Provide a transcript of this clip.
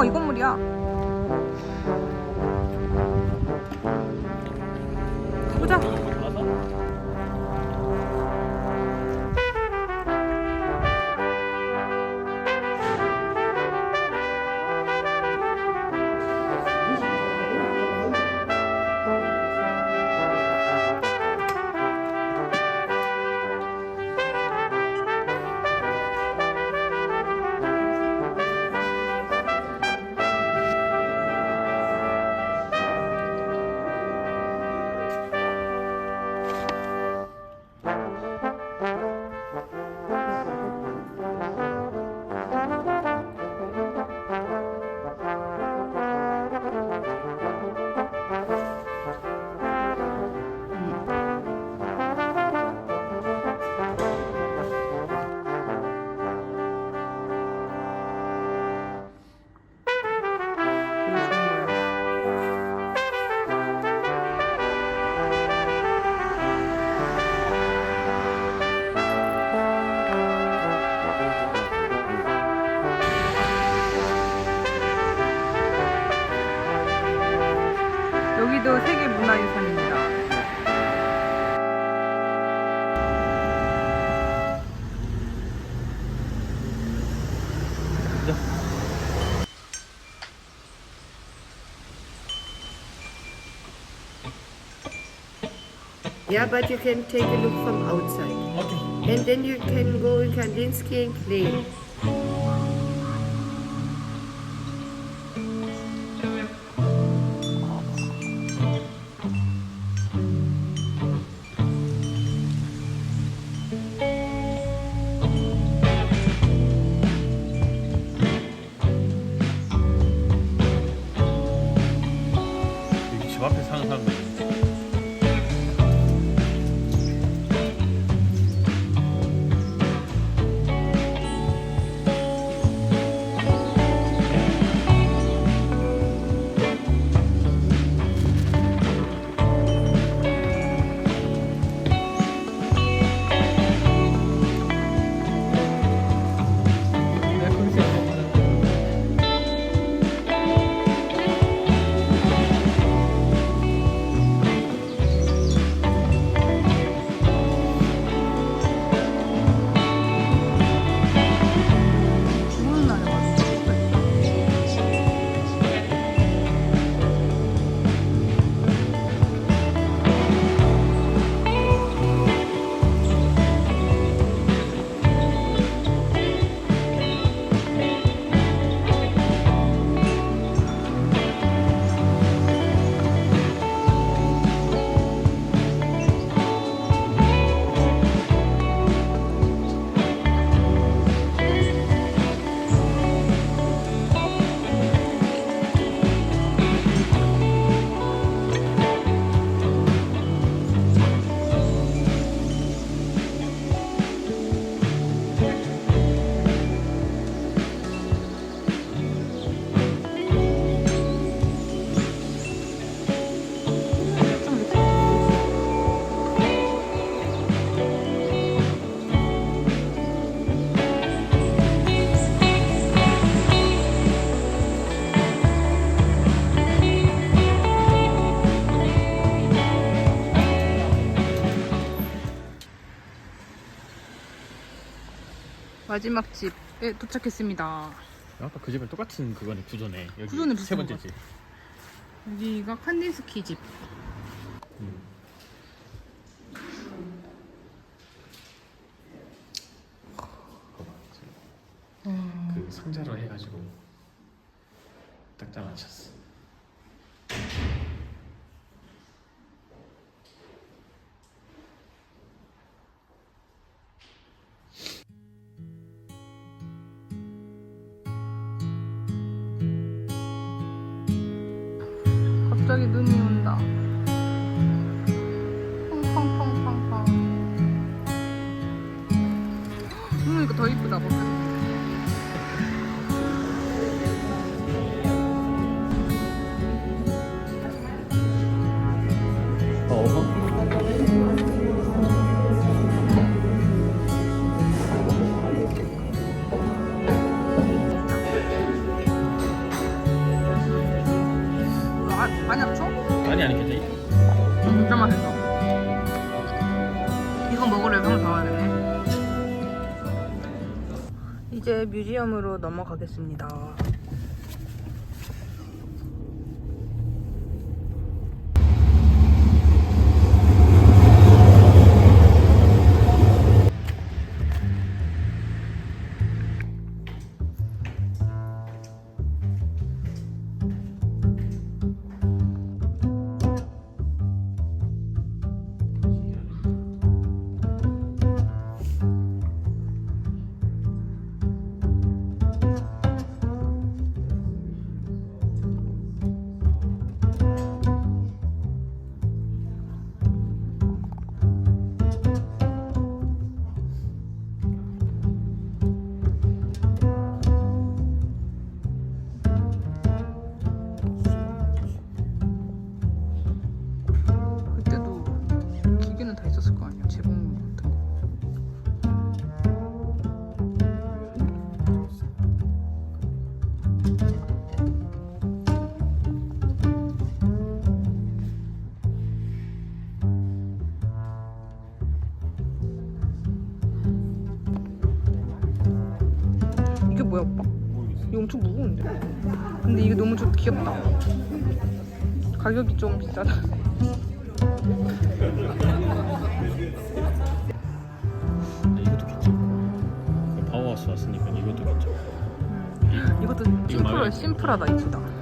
이 건물이야. 보자. 여기도 세계문화유산입니다. Yeah, but you can take a look from outside. Okay. And then you can go in Kandinsky and play. 여기 집 앞에 사는 사람들. 죽는 날에 왔어. 마지막 집에 도착했습니다. 아까 그 집은 똑같은 그거네, 구조네. 여기 구조는 세 비슷한 번째 것 집. 여기가 칸딘스키 집. 그 상자로 해가지고 딱 잘라쳤어. 갑자기 눈이 온다. 펑펑펑펑펑. 눈 오니까 더 이쁘다 보면. 이제 뮤지엄으로 넘어가겠습니다. 그때도 기계는 다 있었을 거 아니야? 재봉 같은 거. 이게 뭐야 오빠? 모르겠어. 이거 엄청 무거운데? 근데 이게 너무 귀엽다. 가격이 좀 비싸다. 이것도 괜찮고. 파워하우스 왔으니까 이것도 괜찮고. 이것도 이거 마음에 심플하다 이쁘다.